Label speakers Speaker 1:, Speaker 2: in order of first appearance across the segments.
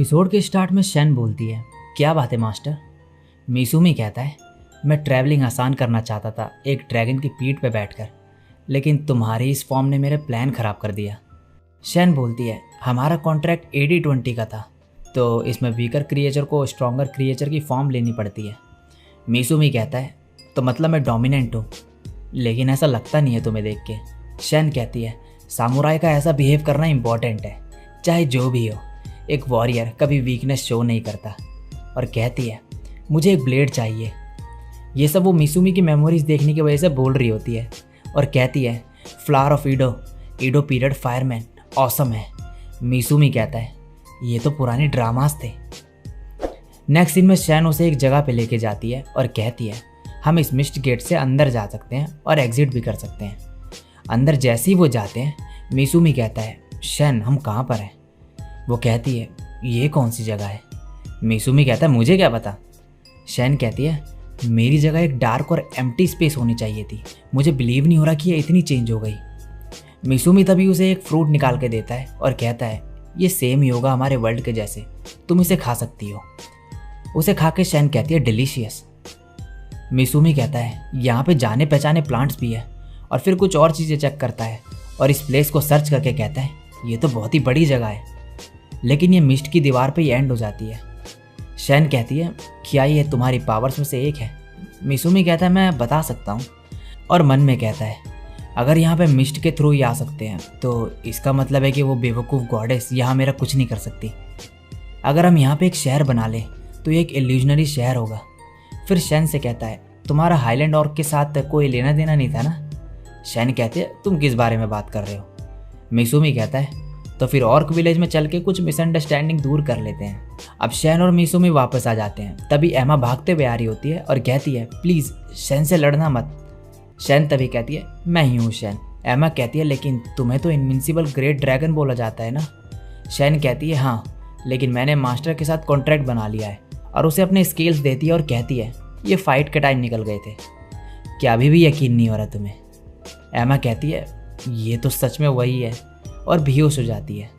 Speaker 1: Episode के start में Shane बोलती है, क्या बात है मास्टर। मिसुमी कहता है, मैं ट्रैवलिंग आसान करना चाहता था एक ड्रैगन की पीठ पे बैठकर, लेकिन तुम्हारी इस फॉर्म ने मेरे प्लान ख़राब कर दिया। शेन बोलती है, हमारा कॉन्ट्रैक्ट 80-20 का था, तो इसमें वीकर क्रिएचर को स्ट्रॉन्गर क्रिएचर की फॉर्म लेनी पड़ती है। मिसुमी कहता है, तो मतलब मैं डोमिनेंट हूँ, लेकिन ऐसा लगता नहीं है तुम्हें देख के। शेन कहती है, सामुराई का ऐसा बिहेव करना इम्पॉर्टेंट है, चाहे जो भी हो। एक वॉरियर कभी वीकनेस शो नहीं करता। और कहती है, मुझे एक ब्लेड चाहिए। ये सब वो मिसुमी की मेमोरीज देखने की वजह से बोल रही होती है और कहती है, flower of Edo period fireman awesome है। मिसुमी कहता है, ये तो पुराने ड्रामास थे। नेक्स्ट सीन में शैन उसे एक जगह पे लेके जाती है और कहती है, हम इस मिस्ट गेट से अंदर जा सकते हैं और एग्जिट भी कर सकते हैं। अंदर जैसे ही वो जाते हैं, मिसुमी कहता है, शैन हम कहाँ पर हैं? वो कहती है, ये कौन सी जगह है? मिसुमी कहता है, मुझे क्या पता। शैन कहती है, मेरी जगह एक डार्क और एम्प्टी स्पेस होनी चाहिए थी, मुझे बिलीव नहीं हो रहा कि ये इतनी चेंज हो गई। मिसुमी तभी उसे एक फ्रूट निकाल के देता है और कहता है, ये सेम ही होगा हमारे वर्ल्ड के जैसे, तुम इसे खा सकती हो। उसे खा के शैन कहती है, डिलीशियस। मिसुमी कहता है, यहाँ पे जाने पहचाने प्लांट्स भी है, और फिर कुछ और चीज़ें चेक करता है और इस प्लेस को सर्च करके कहता है, ये तो बहुत ही बड़ी जगह है, लेकिन ये मिस्ट की दीवार पे ही एंड हो जाती है। शैन कहती है, क्या ये तुम्हारी पावर्स में से एक है? मिसुमी कहता है, मैं बता सकता हूँ। और मन में कहता है, अगर यहाँ पे मिस्ट के थ्रू ही आ सकते हैं तो इसका मतलब है कि वो बेवकूफ़ गॉडेस यहाँ मेरा कुछ नहीं कर सकती। अगर हम यहाँ पे एक शहर बना लें तो ये एक इल्यूजनरी शहर होगा। फिर शैन से कहता है, तुम्हारा हाईलैंड ऑर्क के साथ कोई लेना देना नहीं था ना? शैन कहते हैं, तुम किस बारे में बात कर रहे हो? मिसुमी कहता है, तो फिर ऑर्क विलेज में चल के कुछ मिसअंडरस्टैंडिंग दूर कर लेते हैं। अब शैन और मिसुमी वापस आ जाते हैं। तभी एमा भागते हुए आ रही होती है और कहती है, प्लीज़ शैन से लड़ना मत। शैन तभी कहती है, मैं ही हूँ शैन। एमा कहती है, लेकिन तुम्हें तो इनविंसिबल ग्रेट ड्रैगन बोला जाता है ना? शैन कहती है, हाँ, लेकिन मैंने मास्टर के साथ कॉन्ट्रैक्ट बना लिया है। और उसे अपने स्किल्स देती है और कहती है, ये फाइट के टाइम निकल गए थे। क्या अभी भी यकीन नहीं हो रहा तुम्हें? एमा कहती है, ये तो सच में वही है, और बेहोश हो जाती है।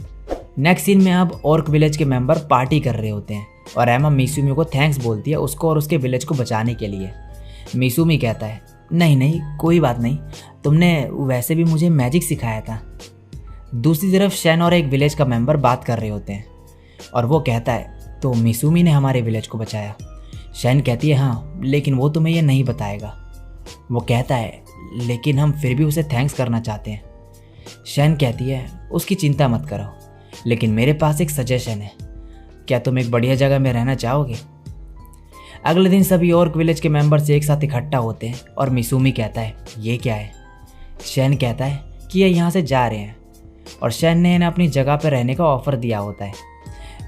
Speaker 1: नेक्स्ट सीन में अब ऑर्क विलेज के मेंबर पार्टी कर रहे होते हैं और एमा मिसुमी को थैंक्स बोलती है उसको और उसके विलेज को बचाने के लिए। मिसुमी कहता है, नहीं नहीं कोई बात नहीं, तुमने वैसे भी मुझे मैजिक सिखाया था। दूसरी तरफ शैन और एक विलेज का मेंबर बात कर रहे होते हैं और वो कहता है, तो मिसुमी ने हमारे विलेज को बचाया। शैन कहती है, हाँ, लेकिन वो तुम्हें ये नहीं बताएगा। वो कहता है, लेकिन हम फिर भी उसे थैंक्स करना चाहते हैं। शैन कहती है, उसकी चिंता मत करो, लेकिन मेरे पास एक सजेशन है, क्या तुम एक बढ़िया जगह में रहना चाहोगे? अगले दिन सभी ऑर्क विलेज के मेंबर्स एक साथ इकट्ठा होते हैं और मिसुमी कहता है, ये क्या है? शैन कहता है कि ये यहाँ से जा रहे हैं और शैन ने इन्हें अपनी जगह पर रहने का ऑफर दिया होता है।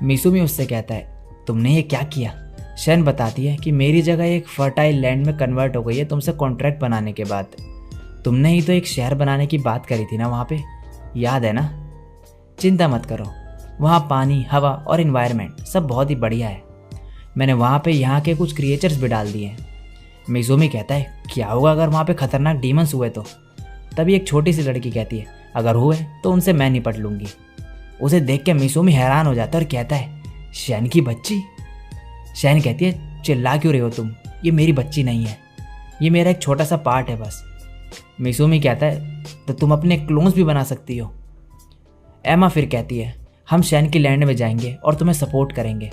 Speaker 1: मिसुमी उससे कहता है, तुमने ये क्या किया? शैन बताती है कि मेरी जगह एक फर्टाइल लैंड में कन्वर्ट हो गई है तुमसे कॉन्ट्रैक्ट बनाने के बाद। तुमने ही तो एक शहर बनाने की बात करी थी ना वहाँ पे, याद है ना? चिंता मत करो, वहाँ पानी, हवा और इन्वायरमेंट सब बहुत ही बढ़िया है। मैंने वहाँ पे यहाँ के कुछ क्रिएचर्स भी डाल दिए हैं। मिसुमी कहता है, क्या होगा अगर वहाँ पे खतरनाक डीमंस हुए तो? तभी एक छोटी सी लड़की कहती है, अगर हुए तो उनसे मैं निपट लूँगी। उसे देख के मिसुमी हैरान हो जाता है और कहता है, शैन की बच्ची? शैन कहती है, चिल्ला क्यों रहे हो तुम? ये मेरी बच्ची नहीं है, ये मेरा एक छोटा सा पार्ट है बस। मिसुमी कहता है, तो तुम अपने क्लोन्स भी बना सकती हो। एमा फिर कहती है, हम शैन की लैंड में जाएंगे और तुम्हें सपोर्ट करेंगे।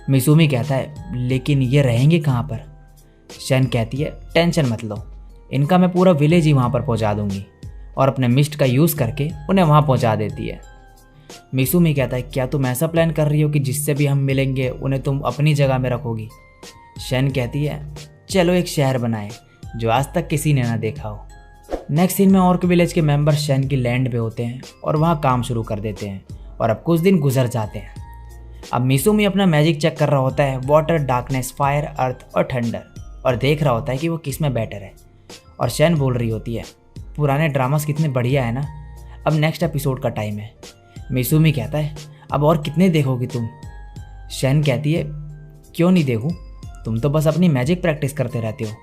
Speaker 1: मिसुमी कहता है, लेकिन ये रहेंगे कहाँ पर? शैन कहती है, टेंशन मत लो, इनका मैं पूरा विलेज ही वहाँ पर पहुँचा दूंगी, और अपने मिस्ट का यूज़ करके उन्हें वहाँ पहुँचा देती है। मिसुमी कहता है, क्या तुम ऐसा प्लान कर रही हो कि जिससे भी हम मिलेंगे उन्हें तुम अपनी जगह में रखोगी? शैन कहती है, चलो एक शहर बनाए जो आज तक किसी ने ना देखा हो। नेक्स्ट सीन में ऑर्क विलेज के मेंबर शैन की लैंड पे होते हैं और वहाँ काम शुरू कर देते हैं और अब कुछ दिन गुजर जाते हैं। अब मिसुमी अपना मैजिक चेक कर रहा होता है, वाटर, डार्कनेस, फायर, अर्थ और ठंडर, और देख रहा होता है कि वो किस में बेटर है। और शैन बोल रही होती है, पुराने ड्रामास कितने बढ़िया है ना, अब नेक्स्ट एपिसोड का टाइम है। मिसुमी कहता है, अब और कितने देखोगी तुम? शैन कहती है, क्यों नहीं देखूँ, तुम तो बस अपनी मैजिक प्रैक्टिस करते रहते हो।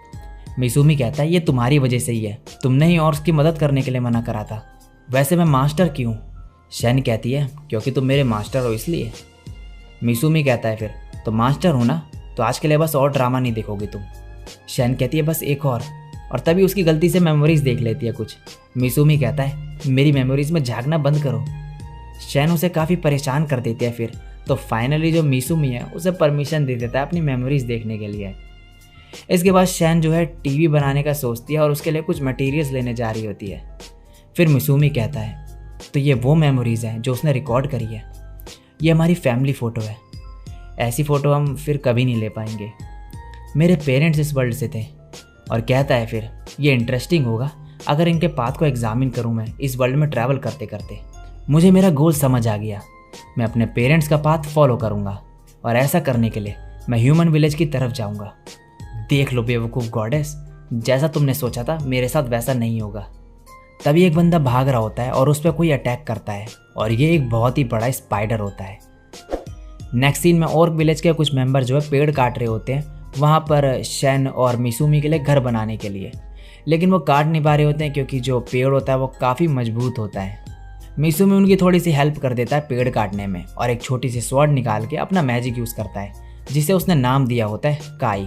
Speaker 1: मिसुमी कहता है, ये तुम्हारी वजह से ही है, तुमने ही और उसकी मदद करने के लिए मना करा था। वैसे मैं मास्टर क्यों? शैन कहती है, क्योंकि तुम मेरे मास्टर हो इसलिए। मिसूमी कहता है फिर, तो मास्टर हूँ ना, तो आज के लिए बस और ड्रामा नहीं देखोगे तुम। शैन कहती है बस एक और तभी उसकी गलती से मेमोरीज देख लेती है कुछ। मिसूमी कहता है मेरी मेमोरीज में झांकना बंद करो। शैन उसे काफ़ी परेशान कर देती है फिर, तो फाइनली जो मिसूमी है उसे परमिशन दे देता है अपनी मेमोरीज देखने के लिए। इसके बाद शैन जो है टीवी बनाने का सोचती है और उसके लिए कुछ मटेरियल्स लेने जा रही होती है। फिर मिसूमी कहता है तो ये वो मेमोरीज़ हैं जो उसने रिकॉर्ड करी है, ये हमारी फैमिली फ़ोटो है, ऐसी फ़ोटो हम फिर कभी नहीं ले पाएंगे। मेरे पेरेंट्स इस वर्ल्ड से थे। और कहता है फिर ये इंटरेस्टिंग होगा अगर इनके पाथ को एग्जामिन करूँ मैं इस वर्ल्ड में ट्रैवल करते करते। मुझे मेरा गोल समझ आ गया, मैं अपने पेरेंट्स का पाथ फॉलो करूँगा और ऐसा करने के लिए मैं ह्यूमन विलेज की तरफ जाऊँगा। देख लो बेवकूफ़ गॉडेस, जैसा तुमने सोचा था मेरे साथ वैसा नहीं होगा। तभी एक बंदा भाग रहा होता है और उस पर कोई अटैक करता है और ये एक बहुत ही बड़ा स्पाइडर होता है। नेक्स्ट सीन में और विलेज के कुछ मेंबर जो है पेड़ काट रहे होते हैं वहाँ पर शैन और मिसूमी के लिए घर बनाने के लिए, लेकिन वो काट नहीं पा रहे होते हैं क्योंकि जो पेड़ होता है वो काफ़ी मजबूत होता है। मिसूमी उनकी थोड़ी सी हेल्प कर देता है पेड़ काटने में और एक छोटी सी स्वॉर्ड निकाल के अपना मैजिक यूज़ करता है जिसे उसने नाम दिया होता है काई,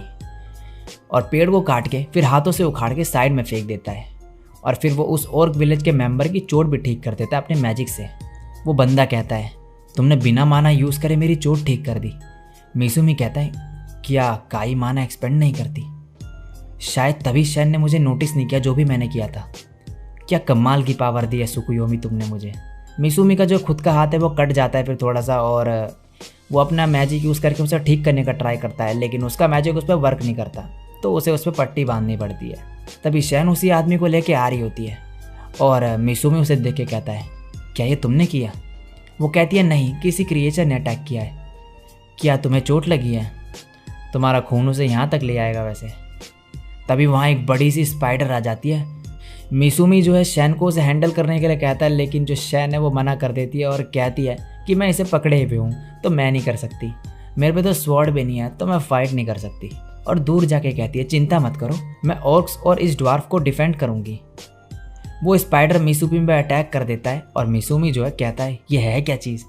Speaker 1: और पेड़ को काट के फिर हाथों से उखाड़ के साइड में फेंक देता है। और फिर वो उस ऑर्क विलेज के मेंबर की चोट भी ठीक कर देता है अपने मैजिक से। वो बंदा कहता है तुमने बिना माना यूज़ करे मेरी चोट ठीक कर दी। मिसूमी कहता है क्या काई माना एक्सपेंड नहीं करती? शायद तभी शैन ने मुझे नोटिस नहीं किया जो भी मैंने किया था। क्या कमाल की पावर दी है सुकुयोमी तुमने मुझे। मिसूमी का जो खुद का हाथ है वो कट जाता है फिर थोड़ा सा, और वो अपना मैजिक यूज़ करके उसे ठीक करने का ट्राई करता है, लेकिन उसका मैजिक उस पर वर्क नहीं करता, तो उसे उस पर पट्टी बांधनी पड़ती है। तभी शैन उसी आदमी को लेके आ रही होती है और मिसूमी उसे देख के कहता है क्या ये तुमने किया? वो कहती है नहीं, किसी क्रिएचर ने अटैक किया है। क्या तुम्हें चोट लगी है? तुम्हारा खून उसे यहाँ तक ले आएगा वैसे। तभी वहाँ एक बड़ी सी स्पाइडर आ जाती है। मिसूमी जो है शैन को उसे हैंडल करने के लिए कहता है, लेकिन जो शैन है वो मना कर देती है और कहती है कि मैं इसे पकड़े हुए हूँ तो मैं नहीं कर सकती, मेरे पे तो स्वॉर्ड भी नहीं है तो मैं फाइट नहीं कर सकती। और दूर जाके कहती है चिंता मत करो, मैं ऑर्क्स और इस ड्वार्फ को डिफेंड करूँगी। वो स्पाइडर मिसूमी पे अटैक कर देता है और मिसूमी जो है कहता है ये है क्या चीज़?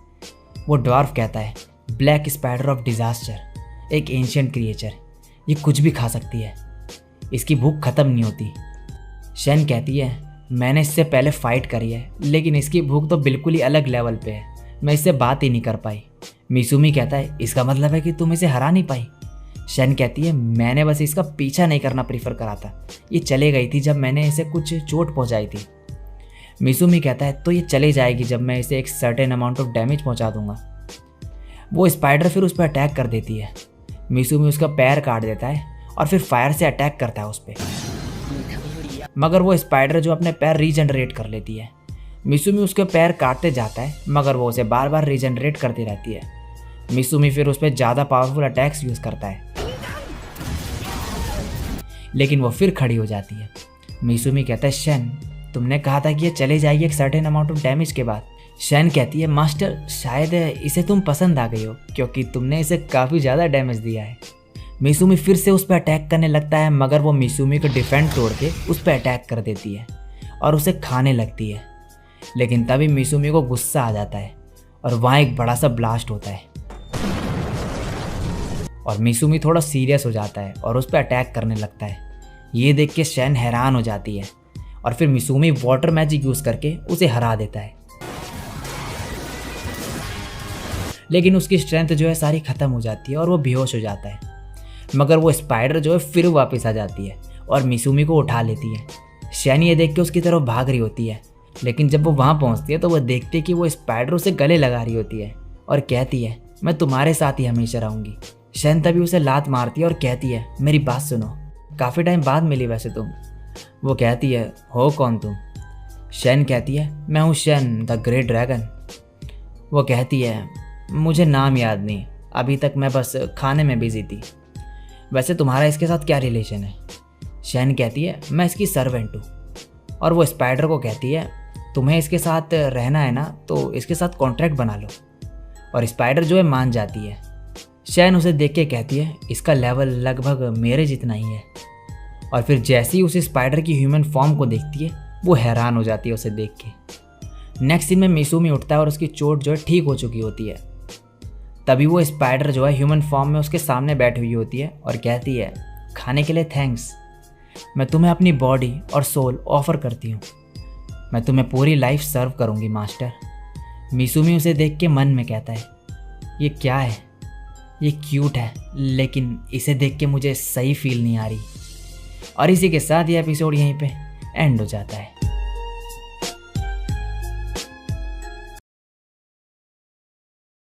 Speaker 1: वो ड्वार्फ कहता है ब्लैक स्पाइडर ऑफ डिजास्टर, एक एंशिएंट क्रिएचर, ये कुछ भी खा सकती है, इसकी भूख ख़त्म नहीं होती। शैन कहती है मैंने इससे पहले फाइट करी है लेकिन इसकी भूख तो बिल्कुल ही अलग लेवल पे है, मैं इससे बात ही नहीं कर पाई। मिसूमी कहता है इसका मतलब है कि तुम इसे हरा नहीं पाई? शैन कहती है मैंने बस इसका पीछा नहीं करना प्रीफर करा था, ये चले गई थी जब मैंने इसे कुछ चोट पहुंचाई थी। मिसूमी कहता है तो ये चले जाएगी जब मैं इसे एक सर्टेन अमाउंट ऑफ डैमेज पहुंचा दूंगा। वो स्पाइडर फिर उस पर अटैक कर देती है। मिसूमी उसका पैर काट देता है और फिर फायर से अटैक करता है उस पर, मगर वो स्पाइडर जो अपने पैर रीजनरेट कर लेती है। मिसूमी उसके पैर काटते जाता है मगर वो उसे बार बार रीजनरेट करती रहती है। मिसूमी फिर उस पर ज़्यादा पावरफुल अटैक्स यूज़ करता है लेकिन वो फिर खड़ी हो जाती है। मिसूमी कहता है शैन तुमने कहा था कि ये चले जाएगी एक सर्टेन अमाउंट ऑफ डैमेज के बाद। शैन कहती है मास्टर शायद इसे तुम पसंद आ गई हो क्योंकि तुमने इसे काफ़ी ज़्यादा डैमेज दिया है। मिसूमी फिर से उस पर अटैक करने लगता है मगर वो मिसूमी को डिफेंड तोड़ के उस पर अटैक कर देती है और उसे खाने लगती है। लेकिन तभी मिसूमी को गुस्सा आ जाता है और वहाँ एक बड़ा सा ब्लास्ट होता है और मिसूमी थोड़ा सीरियस हो जाता है और उस पर अटैक करने लगता है। ये देख के शैन हैरान हो जाती है और फिर मिसूमी वाटर मैजिक यूज़ करके उसे हरा देता है, लेकिन उसकी स्ट्रेंथ जो है सारी ख़त्म हो जाती है और वो बेहोश हो जाता है। मगर वो स्पाइडर जो है फिर वापस आ जाती है और मिसूमी को उठा लेती है। शैन ये देख के उसकी तरफ भाग रही होती है, लेकिन जब वो वहाँ पहुँचती है तो वो देखती है कि वो स्पाइडर उसे गले लगा रही होती है और कहती है मैं तुम्हारे साथ ही हमेशा रहूँगी। शैन तभी उसे लात मारती है और कहती है मेरी बात सुनो, काफ़ी टाइम बाद मिली वैसे तुम। वो कहती है हो कौन तुम? शैन कहती है मैं हूँ शैन द ग्रेट ड्रैगन। वो कहती है मुझे नाम याद नहीं, अभी तक मैं बस खाने में बिजी थी। वैसे तुम्हारा इसके साथ क्या रिलेशन है? शैन कहती है मैं इसकी सर्वेंट हूँ। और वो स्पाइडर को कहती है तुम्हें इसके साथ रहना है ना तो इसके साथ कॉन्ट्रैक्ट बना लो। और स्पाइडर जो है मान जाती है। शैन उसे देख के कहती है इसका लेवल लगभग मेरे जितना ही है। और फिर जैसे ही उस स्पाइडर की ह्यूमन फॉर्म को देखती है वो हैरान हो जाती है उसे देख के। नेक्स्ट सीन में मिसूमी उठता है और उसकी चोट जो है ठीक हो चुकी होती है। तभी वो स्पाइडर जो है ह्यूमन फॉर्म में उसके सामने बैठी हुई होती है और कहती है, खाने के लिए थैंक्स। मैं तुम्हें अपनी बॉडी और सोल ऑफर करती हूँ। मैं तुम्हें पूरी लाइफ सर्व करूँगी मास्टर। मिसुमी उसे देख के मन में कहता है, ये क्या है? ये क्यूट है, लेकिन इसे देख के मुझे सही फील नहीं आ रही। और इसी के साथ ये एपिसोड यहीं पे एंड हो जाता है।